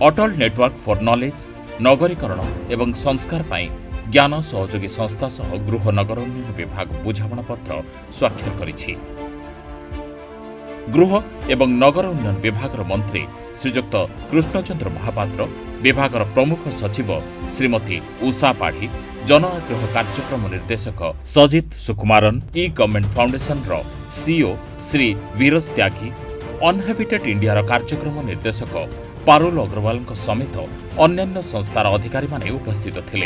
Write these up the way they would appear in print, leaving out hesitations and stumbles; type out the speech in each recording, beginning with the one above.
Atal network for knowledge नगरीकरण एवं संस्कार पाई ज्ञान सहयोगी संस्था सह गृह नगर उन्नयन विभाग बुझामणा पत्र स्वाक्षर करिछि। गृह एवं नगर उन्नयन विभाग मंत्री श्रीजुक्त कृष्णचंद्र महापात्र, विभाग प्रमुख सचिव श्रीमती उषा पाढ़ी, जन आग्रह कार्यक्रम निर्देशक सजित सुकुमारन, ई गवर्नमेंट फाउंडेशन रो सीईओ श्री वीरज त्यागी, अनहैबिटेड इंडिया कार्यक्रम निर्देशक पारुल अग्रवाल समेत अन्य संस्थार अधिकारी माने उपस्थित थिले।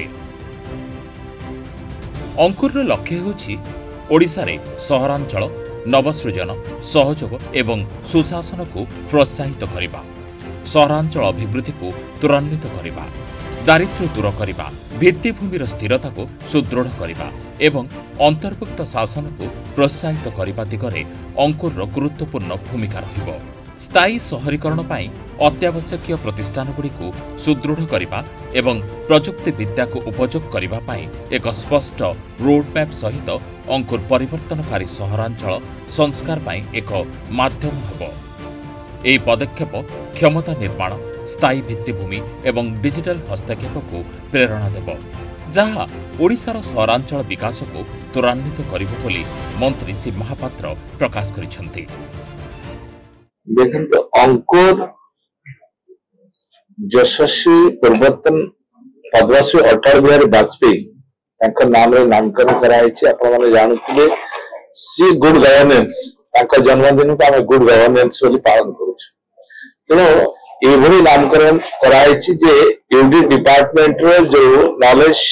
अंकुर लक्ष्य होछि ओडिशा रे सहरांचल नवसृजन सहयोग एवं सुशासन को प्रोत्साहित करिबा, सहरांचल अभिवृद्धि को त्वरान्वित करिबा, दारिद्र्य दूर करिबा, भित्तिभूमिर स्थिरता को सुदृढ़ करिबा एवं अंतर्भुक्त शासन को प्रोत्साहित करिबा दिगरे अंकुर गुरुत्वपूर्ण भूमिका रहिबो। स्थायी शहरीकरण पाई अत्यावश्यकीय प्रतिष्ठानगुड़ी को सुदृढ़ करिबा एवं प्रजुक्ति विद्या को उपयोग करिबा पाई एक स्पष्ट रोडमैप सहित अंकुर परिवर्तनकारी सहरांचल संस्कार पाई एक माध्यम हेबो। एही पदक्षेप क्षमता निर्माण, स्थायी भित्तिभूमि एवं डिजिटल हस्तक्षेप को प्रेरणा देबो, जहाँ ओडिशार सहरांचल विकास को त्वरान्वित करिबो बोली मंत्री श्री महापात्र प्रकाश करिसेंति। देखते अंकुर यशस्वी पूर्वतन पद्मश्री अटल बिहारी वाजपेयी नाम नामकरण कराई। आपने जानते सी गुड गवर्नेंस जन्मदिन को आम गुड गवर्नेंस पालन करूँ। तेणु ये नामकरण कराई यूडी डिपार्टमेंट जो नॉलेज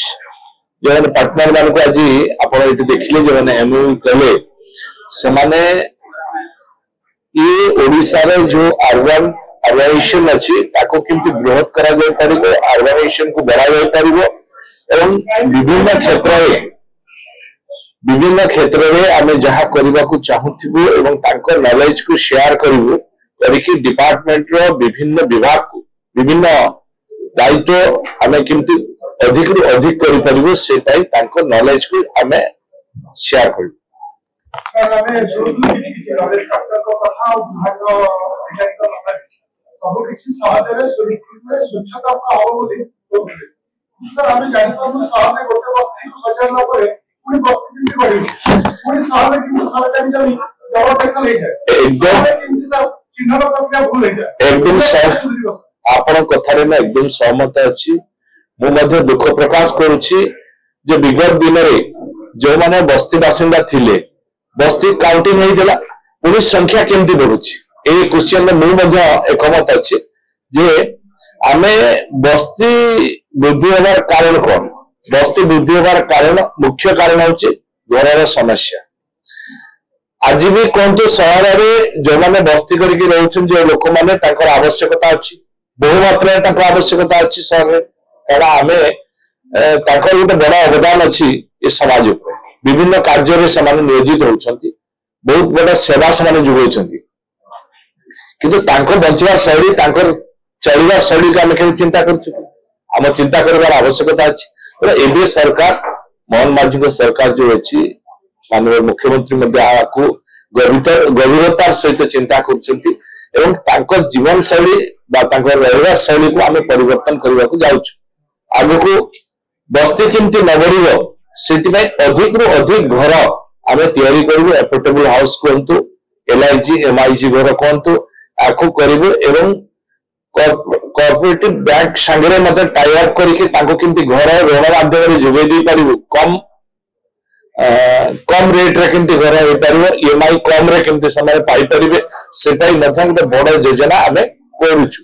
जो पार्टनर मान को आज आप देखिले जो एमयू कले से ये ओडिशा रे जो अर्बनाइजेशन अच्छी ताको किंतु बृहत करा जाय परिबो, अर्बनाइजेशन को बढ़ा जाय परिबो एवं विभिन्न क्षेत्र रे आमे जहा करबा को चाहूथिबो एवं ताको नॉलेज को शेयर करिवो करिकि डिपार्टमेंट रो विभिन्न विभाग को विभिन्न दायित्व आमे किंतु अधिक रु अधिक करि परिबो, सेटाई ताको नॉलेज को आमे शेयर करिवो। आपण कथारे में एकदम सहमत अछि। मु दुख प्रकाश करुछि जे विगत दिन रे जो माने बस्ती बासिंदा थिले बस्ती काउंटिंग होइदेला, पुलिस संख्या केमती बढ़ुछि ए क्वेश्चन में मुझे एकमत अच्छे जे आमे बस्ती वृद्धि होवार कारण कौन? बस्ती वृद्धि होवार कारण मुख्य कारण होछि घर समस्या। आज भी कहतु सहर में जो मैंने बस्ती करके रोचन जो लोक मैंने आवश्यकता अच्छी बहु मात्रा आवश्यकता अच्छी सहर में, कारण आमे गोटे बड़ अवदान अच्छी ये समाज उपर विभिन्न कार्य से नियोजित होती, बहुत बड़ा सेवा से जोगाई, किंतु बंचवा शैली चलवा शैली को आम चिंता कर चिंता कर आवश्यकता अच्छी। एबी सरकार मोहन माझी सरकार जो अच्छी माननीय मुख्यमंत्री गभीरतार सहित चिंता कर जीवन शैली रहा शैली को आम परिवर्तन करने को जाऊँ। आग को बस्ती केमती न बढ़ से अधिक रु अधिक घर आम तैयारी करूँ। एफोर्डेबल हाउस कहतु, LIG MIG घर कहतु आपको करूँ एवं कोऑपरेटिव बैंक संगे टाई अप करके घर ऋण माध्यम जोगे दे पारू, कम रेट रे केमती घर हो पार, EMI कम रे केमती समय पाई परिबे, सेटाई गोटे बड़ योजना आम करूछु।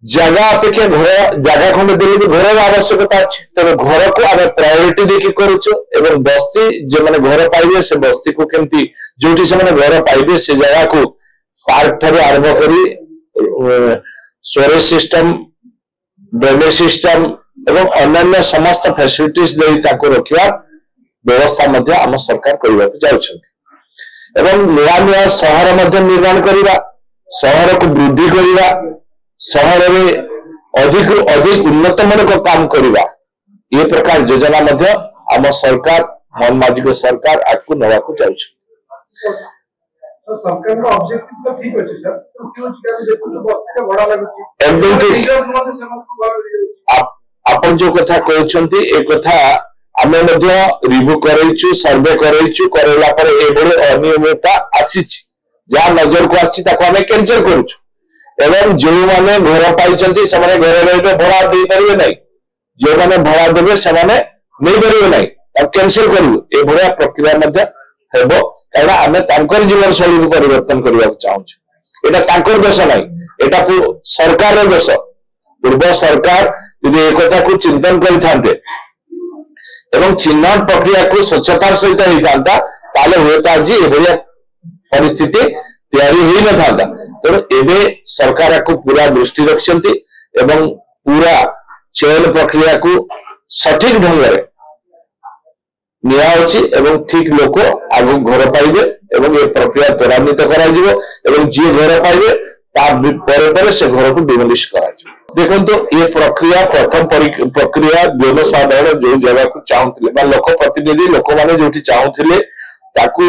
जगह अपेक्षा घर जगह खंड देले भी घर आवश्यकता अच्छे, तेरे घर को आम प्रायोरिटी देखिए करुचु एवं बस्ती जो मैंने घर पाइबे से बस्ती को केमती जोटी से घर पाइबे से जगह को पार्क ठारे आरंभ करी स्टोरेज सिस्टम, ड्रेनेज सिस्टम एवं अन्य समस्त फैसिलिटीज दे ताको रखिया व्यवस्था मध्य आम सरकार करबा को जाउछथि एवं नया नया शहर मध्य निर्माण करिबा, शहर को वृद्धि करिबा, शहर में अधिक अधिक उन्नतमूलक काम करवा, ये प्रकार योजना मध्य आम सरकार मोहन माझी सरकार आगु नवा को जाउछ। तो सरकार का ऑब्जेक्टिव तो ठीक अछि सर, तो क्यों कि देखु बस्ती का बड़ा लागुची एकदम ठीक। रिजर्व मध्ये समस्त बड़ा लागुची। आपण जो कथा कहउछंती ए कथा आमे मध्ये रिव्यू करैछु, सर्वे करैछु, करैला पर एबळे अनियमितता आसीछि, जा नजर को आछि ताको आमे कैंसिल करूछु। एवं जो माने घर पाइचंती से माने घर रहिबे भड़ा दे परिबे नै, जो माने भड़ा देबे से माने नै परिबे नै, अब कैंसिल करू। ए भड़ा प्रक्रिया मध्ये हेबो, कारण आमे तांकर जीवन शैली को परिवर्तन करबा चाहूछु। एटा तांकर दोष नै, एटा सरकार रो दोष। पूर्व सरकार यदि एक कथा को चिंतन करि थांते एवं चिन्हट प्रक्रिया को स्वच्छता सहित होता ताले होता आज एभलिया परिस्थिति तैयारी होई न थांता। तेणु एबे सरकार को पूरा दृष्टि रखिसंती एवं पूरा चयन प्रक्रिया को सठिक ढंग रे निया अछि एवं ठीक लोक आगु घर पाइबे एवं ये प्रक्रिया त्वरान्वित करा जिवो एवं जे घर पाइबे ता परे परे से घर को डिमोलिश करा जिवो। देखो ये प्रक्रिया प्रथम प्रक्रिया जनसाधारण जो जगह को चाहूले लोक प्रतिनिधि लोक मैंने जो चाहूले ताकू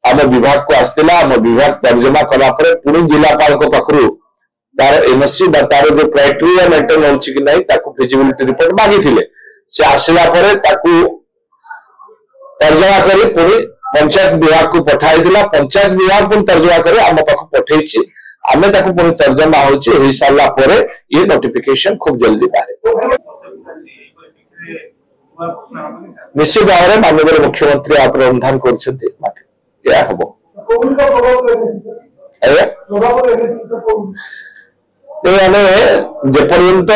आम विभाग को आसला, आम विभाग तर्जमा कला पुणी जिलापाल पाखु तार एनओसी तार जो क्राइटेरिया मेंटेन होछि कि नहीं ताकू फिजिबिलिटी रिपोर्ट मागी थिले। से आसला परे ताकू तर्जमा करी पुणी पंचायत विभाग को पठाई दिला, पंचायत विभाग पुणी तर्जमा करी आम पाखु पठेछि, आमे ताकू पुणी तर्जमा होछि होई सारला परे ये नोटिफिकेशन खूब जल्दी बाहर। निश्चित भाव में माननीय मुख्यमंत्री आप अनुधान करछथि या हबो जेपर्यंत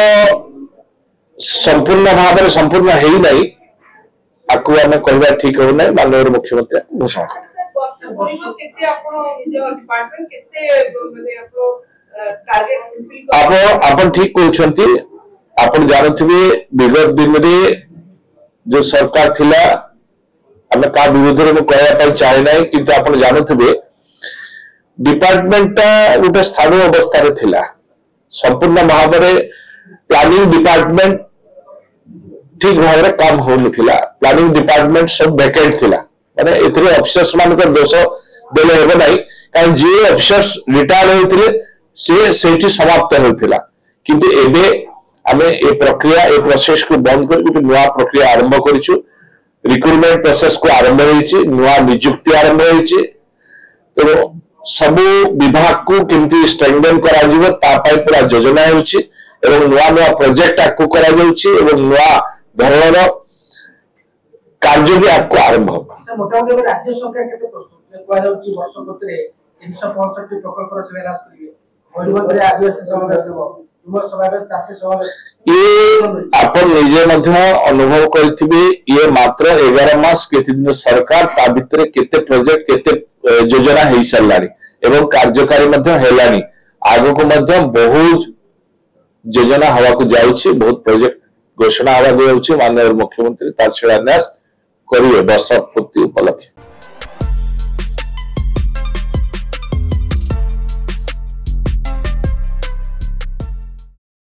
संपूर्ण भाव में संपूर्ण है नहीं आपको आम कहवा ठीक हो ना माननीय मुख्यमंत्री घोषणा कर आप ठीक कहते आप जानते विगत दिन में जो सरकार थिला आम का विरोध में कहवाई चाहे ना कि आप जानते डिपार्टमेंट गोटे स्थानीय अवस्था थिला संपूर्ण भाव में प्लानिंग डिपार्टमेंट ठीक भाव में काम हो प्लानिंग डिपार्टमेंट सब वैकेंट थिला माने एथरे ऑफिसर्स मान दोष देले हेबो नाही कारण जे ऑफिसर्स रिटायर होइथिले से सेठी समाप्त होइथिला किंतु एबे आमे ए प्रक्रिया ए प्रोसेस को बंद कर गोटे नया प्रक्रिया आरंभ करिछु। रिक्रूटमेंट प्रोसेस को आरंभ होइछि, नया नियुक्ति आरंभ होइछि। तो सब विभाग को केमती स्ट्रेंथन करा जिवो ता पई पूरा योजना होइछि एवं नया नया प्रोजेक्ट आकु करा जाउछि एवं नया धरणर कार्य भी आपको आरंभ होगा। मोटामोटी राज्य सरकार केते प्रस्तुत कोआ जाउछि वर्ष भितरे 365 प्रकल्पर से विकास करिवे मयूरभंज आदिवासी समावेश हो युवा समावेश चाषी समावेश ये आप निजे मध्य अनुभव करथिबे ये मात्र 11 मास केते दिन सरकार ता भितरे केते प्रोजेक्ट केते योजना हेई सरलानी एवं कार्यकारी मध्य हेलानी आगो को मध्य बहुत योजना हवा को जाउछि बहुत प्रोजेक्ट घोषणा हवा जाउछि माननीय मुख्यमंत्री तार शिलान्यास करिए वर्ष